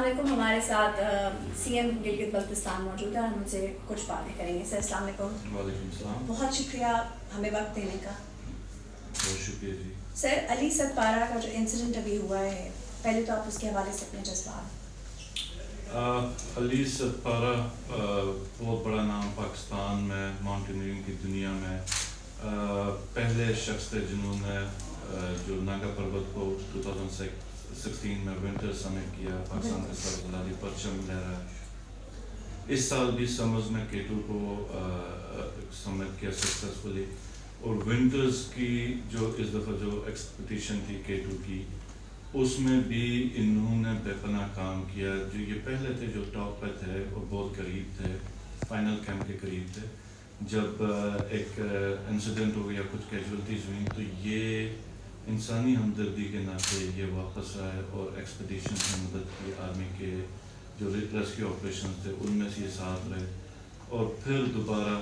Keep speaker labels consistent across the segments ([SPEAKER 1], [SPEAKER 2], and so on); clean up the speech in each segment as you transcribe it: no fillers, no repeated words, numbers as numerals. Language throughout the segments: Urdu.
[SPEAKER 1] علیکم. ہمارے ساتھ سی ایم گلگت بلتستان موجود ہے. ہم ان سے کچھ باتیں کریں گے. سر السلام علیکم.
[SPEAKER 2] وعلیکم السلام.
[SPEAKER 1] بہت شکریہ ہمیں وقت دینے کا.
[SPEAKER 2] بہت شکریہ جی.
[SPEAKER 1] سر علی ستپارہ کا جو انسیڈنٹ ابھی ہوا ہے, پہلے تو آپ اس کے حوالے سے اپنے جذبات.
[SPEAKER 2] علی ستپارہ بہت بڑا نام پاکستان میں ماؤنٹینئرنگ کی دنیا میں پہلے شخص تھے جنہوں نے جو ناگا پربت کو 2016 میں ونٹر سمٹ کیا. پاکستان کے سر غلالی پرچم لہرا. اس سال بھی سمرز میں K2 کو سمٹ کیا سکسیسفلی. اور ونٹرز کی جو اس دفعہ جو ایکسپیڈیشن تھی K2 کی, اس میں بھی انہوں نے بے پناہ کام کیا. جو یہ پہلے تھے جو ٹاپ پہ تھے اور بہت قریب تھے, فائنل کیمپ کے قریب تھے. جب ایک انسیڈنٹ ہو گیا, کچھ کیجولٹیز ہوئیں, تو یہ انسانی ہمدردی کے ناطے یہ واپس آئے اور ایکسپیڈیشن میں مدد کی. آرمی کے جو ریسکیو آپریشن تھے ان میں سے یہ ساتھ رہے. اور پھر دوبارہ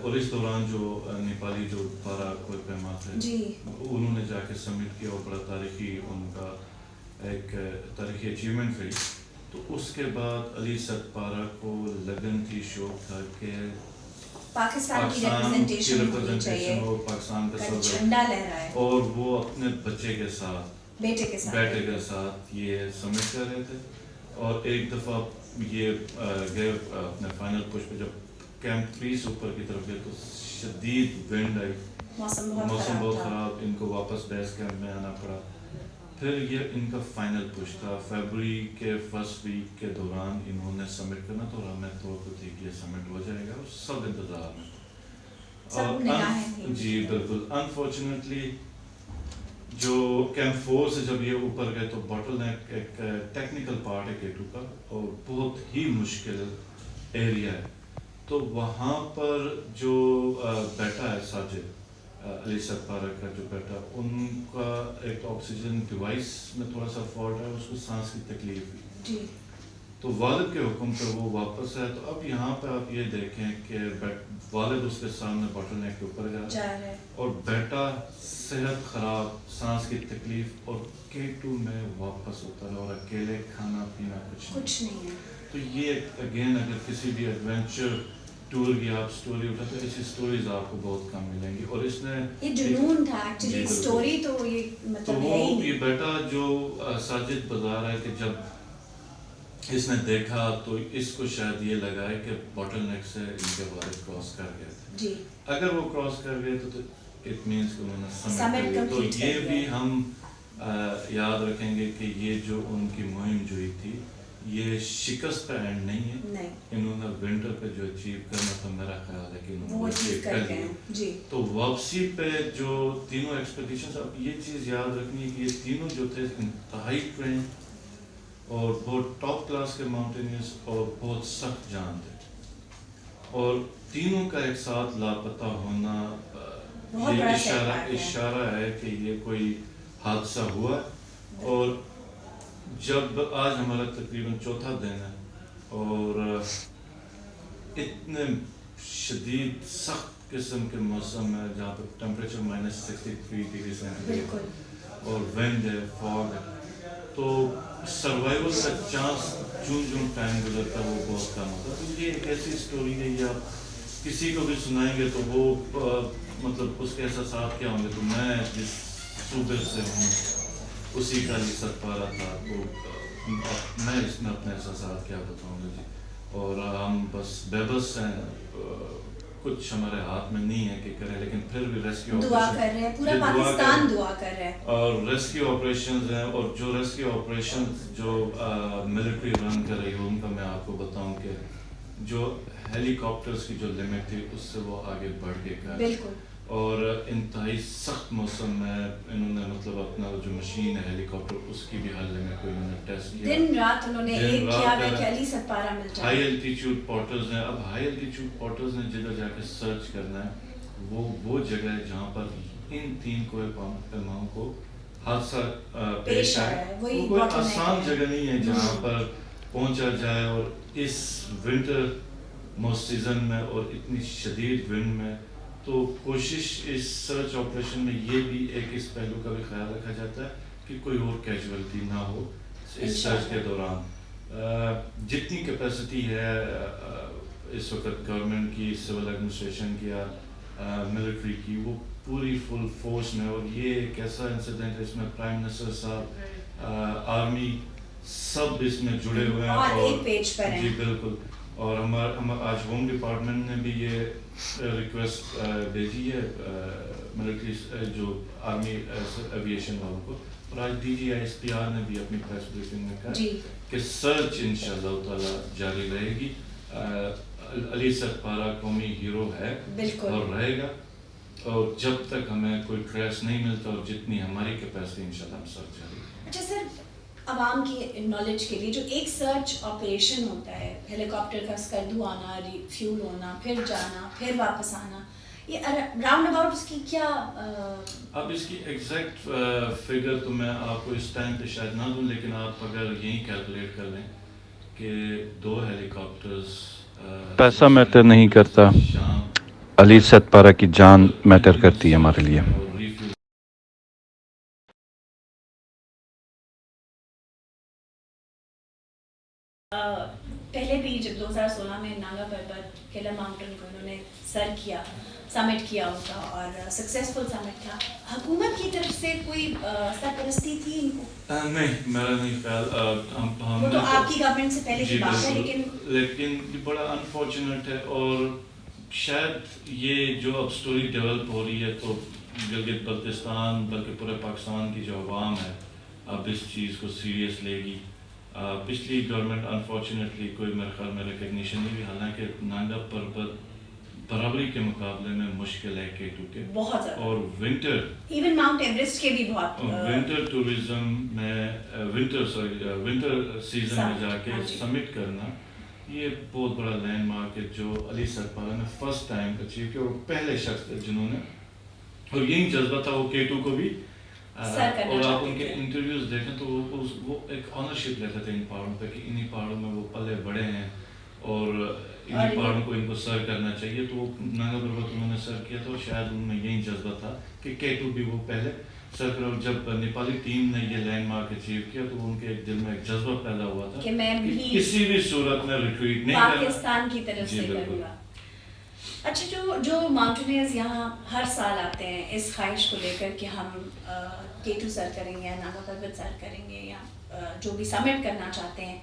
[SPEAKER 2] اور اس دوران جو نیپالی جو پارا کوئی پیما تھے انہوں نے جا کے سبمٹ کیا, اور بڑا تاریخی ان کا ایک تاریخی اچیومنٹ رہی. تو اس کے بعد علی ستپارہ کو لگن تھی, شوق تھا کہ
[SPEAKER 1] پاکستان کی ریپرزنٹیشن
[SPEAKER 2] ہو, پاکستان کا
[SPEAKER 1] جھنڈا لہرائے,
[SPEAKER 2] اور وہ اپنے بچے کے ساتھ
[SPEAKER 1] بیٹے کے
[SPEAKER 2] ساتھ یہ سبمٹ کر رہے تھے. اور ایک دفعہ یہ گئے اپنے فائنل پش پہ, جب کیمپ 3 اوپر کی طرف گئے تو شدید ونڈ آئی, موسم بہت خراب, ان کو واپس بیس کیمپ میں آنا پڑا. پھر یہ ان کا فائنل پش تھا فیبروری کے فرسٹ ویک کے دوران انہوں نے سبمٹ کرنا, تو ہمیں تو تھی کہ یہ سبمٹ ہو جائے گا, سب انتظار میں. جی بالکل. انفارچونیٹلی جو کیمپ 4 سے جب یہ اوپر گئے تو باٹل نیک ایک ٹیکنیکل پارٹ ہے K2 کا, اور بہت ہی مشکل ایریا ہے. تو وہاں پر جو بیٹا ہے ساجد, علی ستپارہ کا جو بیٹا, ان کا ایک آکسیجن ڈیوائس میں تھوڑا سا فالٹ ہے, اس کو سانس کی تکلیف ہوئی. تو والد کے حکم پہ وہ واپس آئے. تو اب یہاں پہ آپ یہ دیکھیں کہ والد اس کے سامنے باٹل نیک کے اوپر جا رہا ہے, اور بیٹا صحت خراب, سانس کی تکلیف, اور K2 میں واپس اترا, اور اکیلے کھانا پینا کچھ نہیں ہے. تو یہ اگین اگر کسی بھی ایڈونچر ٹور کی آپ سٹوری اٹھا تو ایسی سٹوریز آپ کو بہت کم ملیں گی. اور اس نے
[SPEAKER 1] یہ جنون تھا ایکچولی سٹوری, تو یہ مطلب ہے ہی
[SPEAKER 2] یہ بیٹا جو ساجد بتا رہا ہے کہ جب اس نے دیکھا تو اس کو شاید یہ لگا ہے کہ باٹل نیک سے ان کے والد کراس کر گئے تھے. اگر وہ کراس کر گئے تو اٹ مینس کہ انہوں نے سبمٹ کر. تو یہ بھی ہم یاد رکھیں گے کہ یہ جو ان کی مہم جوئی تھی یہ شکست کا اینڈ نہیں ہے. انہوں نے ونٹر پہ جو اچیو کرنا تھا, میرا خیال ہے کہ انہوں نے اچیو کر لیا. تو واپسی پہ جو تینوں ایکسپیڈیشنز, اب یہ چیز یاد رکھنی ہے کہ یہ تینوں جو تھے انتہائی ٹرین اور بہت ٹاپ کلاس کے ماؤنٹینئرز اور بہت سخت جان تھے, اور تینوں کا ایک ساتھ لاپتہ ہونا یہ اشارہ ہے کہ یہ کوئی حادثہ ہوا. اور جب آج ہمارا تقریباً 4تھا دن ہے, اور اتنے شدید سخت قسم کے موسم ہے جہاں پہ ٹیمپریچر -63 ڈگری سینٹی گریڈ اور وینڈ ہے, فاگ ہے, تو سروائیول کا چانس جون ٹائم گزرتا ہے وہ بہت کم ہوتا ہے. تو یہ ایک ایسی اسٹوری ہے, یہ آپ کسی کو بھی سنائیں گے تو وہ مطلب اس کے احساسات کیا ہوں گے. تو میں جس صوبے سے ہوں اسی کا علی ستپارہ تھا, تو میں اس میں اپنے احساسات کیا بتاؤں گا جی. اور ہم بس بے بس ہیں, کچھ ہمارے ہاتھ میں نہیں ہے کہ کریں, لیکن پھر بھی ریسکیو
[SPEAKER 1] دعا کر رہے ہیں, پورا پاکستان دعا کر رہا ہے.
[SPEAKER 2] اور ریسکیو آپریشنز ہیں, اور جو ریسکیو آپریشنز جو ملٹری رن کر رہی ہے ان کا میں آپ کو بتاؤں کہ جو ہیلی کاپٹرز کی جو لمٹ تھی اس سے وہ آگے بڑھ کے کر, اور انتہائی سخت موسم میں انہوں نے مطلب اپنا جو مشین ہے ہیلی کاپٹر اس کی بھی ہر لمٹ کو انہوں نے ٹیسٹ کیا.
[SPEAKER 1] دن رات انہوں نے ایک کیا ہے کہ علی ستپارہ مل جائے.
[SPEAKER 2] ہائی الٹیٹیوڈ پورٹرز ہیں. اب ہائی الٹیٹیوڈ پورٹرز نے جدھر جا کے سرچ کرنا ہے وہ جگہ ہے جہاں پر ان 3 کوہ پیماؤں کو حادثہ پیش آئے. وہ کوئی آسان جگہ نہیں ہے جہاں پر پہنچا جائے, اور اس ونٹر سیزن میں اور اتنی شدید ونڈ میں. تو کوشش اس سرچ آپریشن میں یہ بھی ایک اس پہلو کا بھی خیال رکھا جاتا ہے کہ کوئی اور کیجویلٹی نہ ہو اس سرچ کے دوران. جتنی کیپیسٹی ہے اس وقت گورنمنٹ کی، سول ایڈمنسٹریشن کی یا ملٹری کی، وہ پوری فل فورس میں. اور یہ ایک ایسا انسیڈنٹ ہے، اس میں پرائم منسٹر صاحب، آرمی، سب اس میں جڑے ہوئے ہیں
[SPEAKER 1] اور ایک پیج پر ہیں.
[SPEAKER 2] جی بالکل. اور آج ہوم ڈپارٹمنٹ نے بھی یہ ریکویسٹ بھیجی ہے ملٹری جو آرمی ایویشن والوں کو، اور آج D G S P R نے بھی اپنی پریس بریفنگ میں کہا کہ سرچ انشاءاللہ تعالیٰ جاری رہے گی. علی ستپارہ قومی ہیرو ہے اور رہے گا، اور جب تک ہمیں کوئی ٹریس نہیں ملتا اور جتنی ہماری کیپیسٹی انشاءاللہ ہم سرچ جاری.
[SPEAKER 1] اچھا سر، عوام کی نالج کے لیے جو ایک سرچ آپریشن ہوتا ہے، ہیلی کاپٹر کا اسکردو آنا، ریفیول ہونا، پھر جانا، پھر واپس آنا، یہ راؤنڈ اباؤٹ اس کی کیا؟
[SPEAKER 2] اب اس کی ایگزیکٹ فگر تو میں آپ کو اس ٹائم پہ شاید نہ دوں، لیکن آپ اگر یہیں کیلکولیٹ کر لیں کہ 2 ہیلی کاپٹرز،
[SPEAKER 3] پیسہ میٹر نہیں کرتا، علی ستپارہ کی جان میٹر کرتی ہے ہمارے لیے.
[SPEAKER 1] پہلے بھی جب 2016 میں ناگا پربت کیلا ماؤنٹین کو انہوں نے سر کیا، سمٹ کیا ان کا، اور سکسیزفل سمٹ تھا، حکومت کی طرف سے کوئی سرپرستی تھی ان کو؟
[SPEAKER 2] نہیں، میرا نہیں خیال.
[SPEAKER 1] وہ تو آپ کی گورنمنٹ سے پہلے کی بات ہے،
[SPEAKER 2] لیکن بڑا انفارچونیٹ ہے. اور شاید یہ جو اب سٹوری ڈیولپ ہو رہی ہے، تو گلگت بلتستان بلکہ پورے پاکستان کی جو عوام ہے اب اس چیز کو سیریس لے گی. پچھلی گورنمنٹ انفارچونیٹلی کوئی میرے خیال میں ریکگنیشن نہیں ہوئی، حالانکہ ناگا پربت برابری کے مقابلے میں مشکل ہے K2 کے
[SPEAKER 1] بہت زیادہ.
[SPEAKER 2] اور ونٹر،
[SPEAKER 1] ایون ماؤنٹ ایوریسٹ کے بھی بہت،
[SPEAKER 2] ونٹر ٹورزم میں ونٹر سیزن میں جا کے سمٹ کرنا، یہ بہت بڑا لینڈ مارک ہے جو علی ستپارہ نے فرسٹ ٹائم اچیو کیا، اور پہلے شخص تھے جنہوں نے، اور یہی جذبہ تھا وہ K2 کو بھی. اور آپ ان کے انٹرویوز دیکھیں تو وہ ایک آنرشپ لیتے تھے ان پہاڑوں پہ کہ انہی پہاڑوں میں وہ پلے بڑے ہیں اور انہی پہاڑوں کو ان کو سر کرنا چاہیے. تو ناگا پربت انہوں نے سر کیا تھا، اور شاید ان میں یہی جذبہ تھا کہ K2 بھی وہ پہلے سر کرو. جب نیپالی ٹیم نے یہ لینڈ مارک اچیو کیا تو ان کے دل میں ایک جذبہ پیدا ہوا تھا
[SPEAKER 1] کہ میں بھی
[SPEAKER 2] کسی بھی صورت میں ریٹریٹ نہیں کرنا،
[SPEAKER 1] پاکستان کی طرف سے کروں گا. اچھا، جو ماؤنٹینئرز یہاں ہر سال آتے ہیں اس خواہش کو لے کر کہ ہم K2 سر کریں گے یا ناگا پربت سر کریں گے یا جو بھی سمٹ کرنا چاہتے ہیں،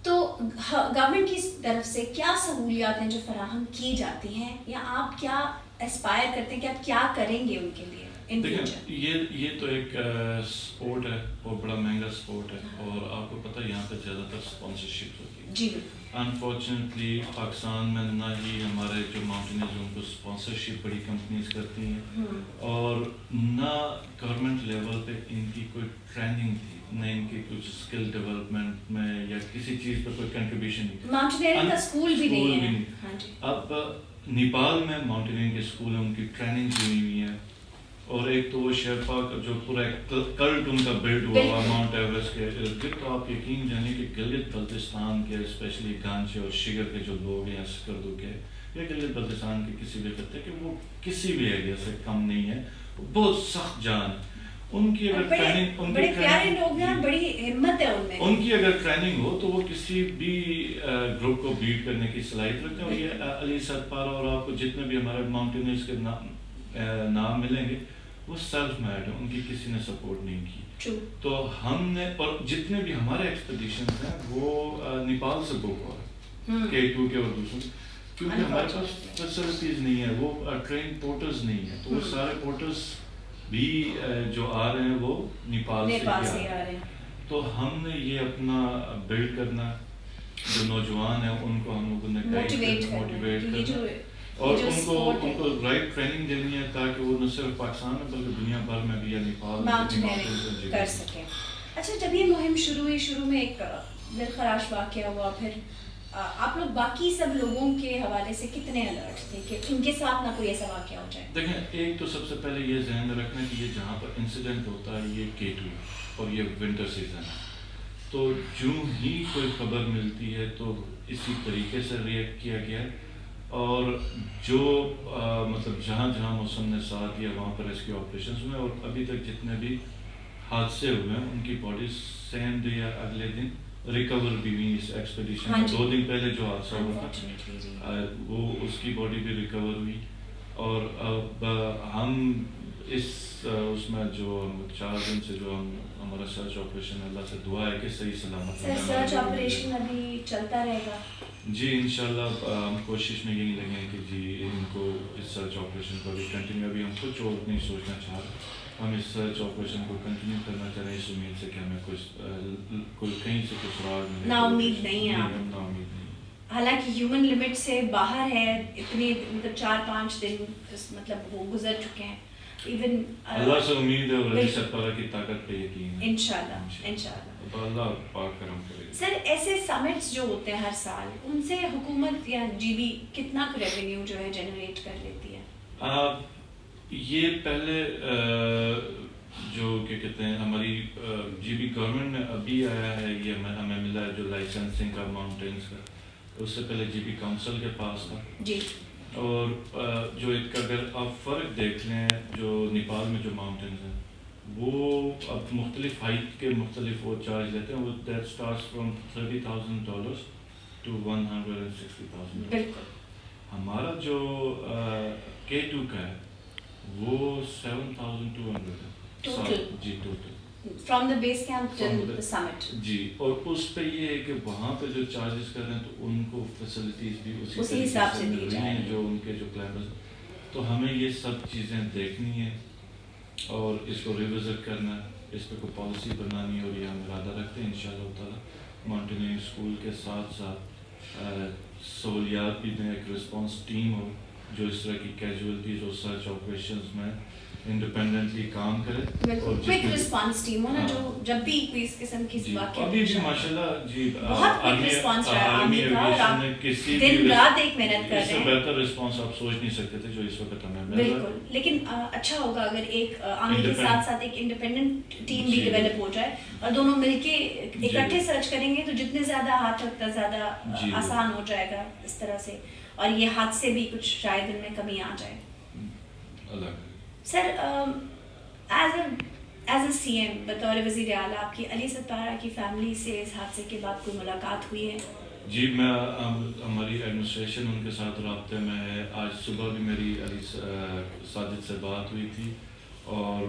[SPEAKER 1] تو گورنمنٹ کی طرف سے کیا سہولیات ہیں جو فراہم کی جاتی ہیں، یا آپ کیا اسپائر کرتے ہیں کہ آپ کیا کریں گے ان کے لیے ان فیوچر؟
[SPEAKER 2] یہ تو ایک سپورٹ ہے اور بڑا مہنگا سپورٹ ہے، اور آپ کو پتہ ہے یہاں پہ زیادہ تر اسپانسرشپ ہوتی ہے.
[SPEAKER 1] جی
[SPEAKER 2] انفارچونیٹلی پاکستان میں نہ ہی ہمارے جو ماؤنٹینئرز ان کو اسپانسرشپ بڑی کمپنیز کرتی ہیں، اور نہ گورنمنٹ لیول پہ ان کی کوئی ٹریننگ تھی، نہ ان کی کچھ اسکل ڈیولپمنٹ میں یا کسی چیز پہ کوئی کنٹریبیوشن نہیں تھی.
[SPEAKER 1] ماؤنٹینئرنگ کا اسکول بھی نہیں ہے.
[SPEAKER 2] اب نیپال میں ماؤنٹینئرنگ کے اسکول ہیں، ان کی ٹریننگ ہوئی ہوئی ہے، اور ایک تو وہ شیرپا کا جو پورا کلٹ ان کا بلڈ ہوا ہوا ماؤنٹ ایوریسٹ کے ارد گرد. تو آپ یقین جانیں کہ گلگت بلتستان کے اسپیشلی گانچے اور شگر کے جو لوگ ہیں، سکردو کے یا گلگت بلتستان کے کسی بھی خطے کے، وہ کسی بھی ایریا سے کم نہیں ہے، بہت سخت جان ہے. ان کی اگر ٹریننگ،
[SPEAKER 1] بڑے پیارے لوگ ہیں، بڑی ہمت ہے ان میں.
[SPEAKER 2] ان کی اگر ٹریننگ ہو تو وہ کسی بھی گروپ کو بیٹ کرنے کی صلاحیت رکھتے ہیں. اور یہ علی ستپارہ اور آپ کو جتنے بھی ہمارے ماؤنٹینئرز کے نام ملیں گے وہ سیلف میڈ ہیں، ان کی کسی نے سپورٹ نہیں کی. تو ہم نے، اور جتنے بھی ہمارے ایکسپیڈیشنز ہیں وہ نیپال سے بک ہو رہے ہیں K2 کے اور دوسروں، کیونکہ ہمارے پاس فیسلٹیز نہیں ہے، وہ ٹرین پورٹرز نہیں ہیں. تو وہ سارے پورٹرز بھی جو آ رہے ہیں وہ نیپال سے ہی آ رہے ہیں. تو ہم نے یہ اپنا بلڈ کرنا، جو نوجوان ہیں ان کو ہم لوگوں نے موٹیویٹ کرنا اور ان کو رائٹ ٹریننگ دینی ہے تاکہ وہ نہ صرف پاکستان میں بلکہ دنیا بھر میں بھی یا نیپال
[SPEAKER 1] میں کر سکیں. اچھا، جب یہ مہم شروع میں ایک دلخراش واقعہ ہوا، پھر آپ لوگ باقی سب لوگوں کے حوالے سے کتنے الرٹ تھے کہ ان کے ساتھ نہ کوئی ایسا واقعہ ہو جائے؟
[SPEAKER 2] دیکھیں، ایک تو سب سے پہلے یہ ذہن میں رکھنا کہ یہ جہاں پر انسیڈنٹ ہوتا ہے یہ K2 اور یہ ونٹر سیزن ہے. تو جو ہی کوئی خبر ملتی ہے تو اسی طریقے سے ریئیکٹ کیا گیا ہے، اور جو مطلب جہاں جہاں موسم نے ساتھ دیا وہاں پر ریسکیو آپریشنز ہوئے، اور ابھی تک جتنے بھی حادثے ہوئے ہیں ان کی باڈیز سیم ڈے یا اگلے دن ریکور بھی ہوئی اس ایکسپیڈیشن
[SPEAKER 1] ہاں
[SPEAKER 2] میں.
[SPEAKER 1] جی.
[SPEAKER 2] 2 دن پہلے جو حادثہ ہوا تھا
[SPEAKER 1] Unfortunately, جی.
[SPEAKER 2] وہ اس کی باڈی بھی ریکور ہوئی. اور اب ہم اس میں جو 4 دن سے جو ہمارا سرچ آپریشن اللہ سے دعا ہے کہ صحیح سلامت
[SPEAKER 1] سر سرچ آپریشن ابھی چلتا رہے گا؟
[SPEAKER 2] جی انشاءاللہ ہم کوشش میں یہی لگے ہیں کہ جی ان کو اس سرچ آپریشن کو بھی کنٹینیو, ابھی ہم کچھ اور نہیں سوچنا چاہ رہے, ہم اس سرچ آپریشن کو کنٹینیو کرنا چاہ رہے ہیں اس امید سے کہ ہمیں کوئی کہیں سے کچھ سراغ ملے.
[SPEAKER 1] نا امید نہیں ہے آپ؟
[SPEAKER 2] نا امید نہیں.
[SPEAKER 1] حالانکہ ہیومن لمٹ سے باہر ہے, اتنے مطلب 4-5 دن مطلب وہ گزر چکے ہیں. ایون
[SPEAKER 2] اللہ سے امید ہے اور علی ستارہ کی طاقت پہ یقین ہے.
[SPEAKER 1] انشاءاللہ
[SPEAKER 2] اللہ پاک کرم کرے.
[SPEAKER 1] سر ایسے سمٹس جو ہوتے ہیں ہر سال, ان سے حکومت یا جی بی کتنا ریونیو جو ہے جنریٹ کر لیتی ہے؟
[SPEAKER 2] یہ پہلے جو کیا کہتے ہیں ہماری جی بی گورنمنٹ میں ابھی آیا ہے, یہ ہمیں ملا ہے جو لائسنسنگ کا ماؤنٹینس کا, اس سے پہلے جی بی کاؤنسل کے پاس تھا.
[SPEAKER 1] جی. اور
[SPEAKER 2] جو ایک اگر آپ فرق دیکھ لیں جو نیپال میں جو ماؤنٹینس ہیں وہ اب مختلف ہائٹ کے مختلف وہ چارج لیتے ہیں. وہ دیٹ اسٹارٹس فرام $30,000 to $160,000.
[SPEAKER 1] بالکل.
[SPEAKER 2] ہمارا جو K2 کا ہے وہ 7,200 ہے
[SPEAKER 1] ٹوٹل.
[SPEAKER 2] جی total
[SPEAKER 1] from the base camp till the summit.
[SPEAKER 2] جی. اور اس پہ یہ ہے کہ وہاں پہ جو چارجز کر رہے ہیں تو ان کو فیسلٹیز بھی
[SPEAKER 1] اسی حساب سے دی جا رہی ہیں
[SPEAKER 2] جو ان کے جو کلائمبرز. تو ہمیں یہ سب چیزیں دیکھنی ہے اور اس کو ریوزٹ کرنا ہے, اس پہ کوئی پالیسی بنانی ہے, اور یہ ہم ارادہ رکھتے ہیں انشاءاللہ تعالیٰ ماؤنٹینئرنگ اسکول کے ساتھ ساتھ سہولیات بھی دیں, ایک رسپانس ٹیم ہو جو اس طرح کی کیجولیٹیز اور سرچ آپریشنز میں انڈیپینڈنٹلی کام کرے. اور
[SPEAKER 1] کوئک رسپانس ٹیم ہو نا, جو جب بھی کوئی اس قسم کی واقعہ
[SPEAKER 2] ابھی بھی ماشاءاللہ جی
[SPEAKER 1] بہت کوئک رسپانس رہا ہے آرمی کا, اور آپ دن رات ایک محنت کر رہے ہیں.
[SPEAKER 2] اس سے بہتر رسپانس آپ سوچ نہیں سکتے تھے جو اس وقت ہمیں مل رہا ہے.
[SPEAKER 1] بالکل. لیکن اچھا ہوگا اگر ایک آرمی کے ساتھ ساتھ ایک انڈیپینڈنٹ ٹیم بھی ڈیولپ ہو جائے, اور دونوں مل کے اکٹھے سرچ کریں گے تو جتنے زیادہ ہاتھ اتنا زیادہ آسان ہو جائے گا اس طرح سے, اور یہ ہاتھ سے بھی کچھ شاید ان میں کمی آ جائے. سر ایز اے سی ایم بطور وزیر اعلیٰ آپ کی علی ستارہ کی فیملی سے اس حادثے کے بعد کوئی ملاقات ہوئی ہے؟
[SPEAKER 2] جی میں ہماری ایڈمنسٹریشن ان کے ساتھ رابطے میں ہے. آج صبح بھی میری علی ساجد سے بات ہوئی تھی, اور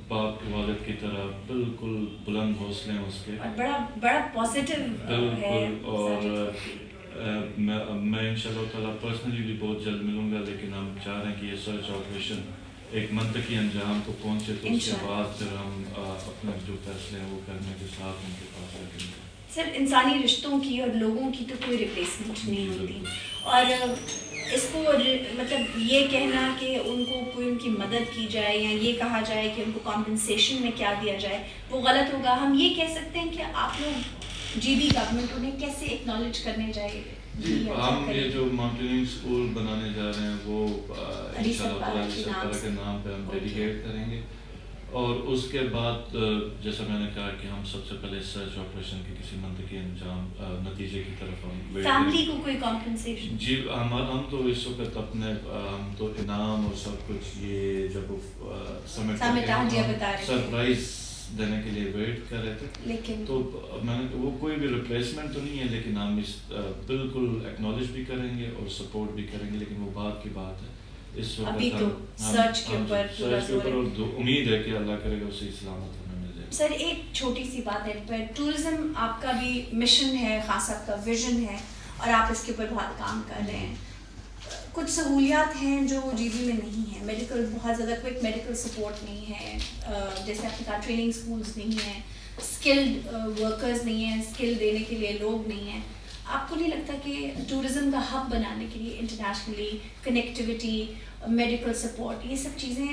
[SPEAKER 2] باپ کے والد کی طرح بالکل بلند حوصلے ہیں اس کے,
[SPEAKER 1] بڑا پازیٹیو
[SPEAKER 2] بالکل. اور میں انشاءاللہ تعالیٰ پرسنلی بھی بہت جلد ملوں گا, لیکن ہم چاہ رہے ہیں کہ یہ سرچ آپریشن ایک منطقی انجام کو پہنچے, تو اس کے بعد پھر ہم اپنے جو فیصلے ہیں وہ کرنے کے ساتھ ان کے پاس رکھیں گے.
[SPEAKER 1] سر انسانی رشتوں کی اور لوگوں کی تو کوئی ریپلیسمنٹ نہیں ہوتی, اور اس کو مطلب یہ کہنا کہ ان کو کوئی ان کی مدد کی جائے یا یہ کہا جائے کہ ان کو کمپنسیشن میں کیا دیا جائے وہ غلط ہوگا. ہم یہ کہہ سکتے ہیں کہ آپ لوگ جی بی گورنمنٹ انہیں کیسے ایکنالج کرنے چاہیے.
[SPEAKER 2] جی ہم یہ جو ماؤنٹینئرنگ اسکول بنانے جا رہے ہیں وہ انشاءاللہ تعالیٰ علی ستارہ کے نام پہ ہم ڈیڈیکیٹ کریں گے, اور اس کے بعد جیسا میں نے کہا کہ ہم سب سے پہلے سرچ آپریشن کے کسی منطقی انجام نتیجے کی طرف ہم
[SPEAKER 1] فیملی کو کوئی کمپنسیشن.
[SPEAKER 2] جی ہم تو اس وقت اپنے ہم تو انعام اور سب کچھ یہ جب سمٹ سرپرائز دینے کے لیے ویٹ کر رہے تھے,
[SPEAKER 1] لیکن
[SPEAKER 2] تو میں نے وہ کوئی بھی ریپلیسمنٹ تو نہیں ہے, لیکن ہم اس بالکل ایکنالج بھی کریں گے اور سپورٹ بھی کریں گے, لیکن وہ بات کی بات ہے. اس وقت
[SPEAKER 1] ابھی تو سرچ کے اوپر
[SPEAKER 2] امید ہے کہ اللہ کرے گا اسے سلامت ہمیں مل جائے.
[SPEAKER 1] سر ایک چھوٹی سی بات ہے, پر ٹورزم آپ کا بھی مشن ہے خاص, آپ کا ویژن ہے, اور آپ اس کے اوپر بہت کام کر رہے ہیں. کچھ سہولیات ہیں جو جی بی میں نہیں ہیں, میڈیکل بہت زیادہ کوئک میڈیکل سپورٹ نہیں ہے, جیسے آپ نے کہا ٹریننگ اسکولس نہیں ہیں, اسکلڈ ورکرز نہیں ہیں, اسکل دینے کے لیے لوگ نہیں ہیں. آپ کو نہیں لگتا کہ ٹورزم کا ہب بنانے کے لیے انٹرنیشنلی کنیکٹیوٹی, میڈیکل سپورٹ, یہ سب چیزیں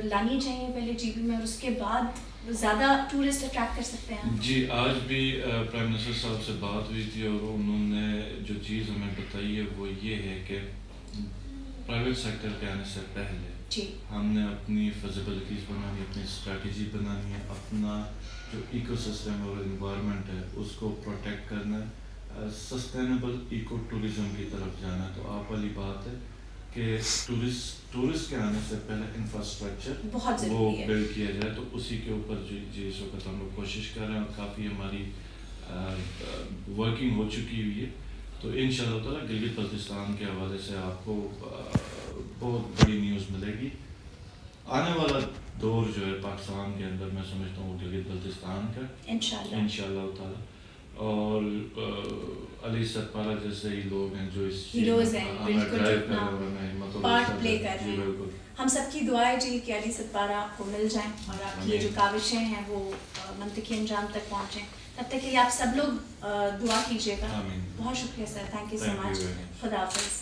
[SPEAKER 1] لانی چاہیے پہلے جی بی میں, اور اس کے بعد زیادہ ٹورسٹ اٹریکٹ کر سکتے ہیں؟
[SPEAKER 2] جی آج بھی پرائم منسٹر صاحب سے بات ہوئی تھی, اور انہوں نے جو چیز ہمیں بتائی ہے وہ یہ ہے کہ پرائیویٹ سیکٹر کے آنے سے پہلے ہم نے اپنی فیزیبلٹیز بنانی, اپنی اسٹریٹجی بنانی ہے, اپنا جو ایکو سسٹم اور انوائرمنٹ ہے اس کو پروٹیکٹ کرنا ہے, سسٹینیبل ایکو ٹورزم کی طرف جانا ہے. تو آپ والی بات ہے کہ ٹورسٹ کے آنے سے پہلے انفراسٹرکچر وہ بلڈ کیا جائے, تو اسی کے اوپر جی اس وقت ہم لوگ کوشش کر رہے ہیں, اور کافی ہماری ورکنگ ہو چکی ہوئی ہے. تو انشاءاللہ تعالیٰ گلگت بلتستان کے حوالے سے آپ کو بہت بڑی نیوز ملے گی. آنے والا دور جو ہے پاکستان کے اندر میں سمجھتا ہوں گلگت بلتستان کا انشاءاللہ تعالیٰ. اور علی ستپارہ جیسے ہی لوگ ہیں جو اس
[SPEAKER 1] ہیروز ہیں بالکل پارٹ پلے کر رہے ہیں.
[SPEAKER 2] بالکل
[SPEAKER 1] ہم سب کی دعا ہے جی کہ علی ستپارہ آپ کو مل جائیں اور آپ کی یہ جو کاوشیں ہیں وہ منطقی انجام تک پہنچیں. تب تک کہ آپ سب لوگ دعا کیجیے گا. بہت شکریہ سر, تھینک یو سو مچ. خدا حافظ.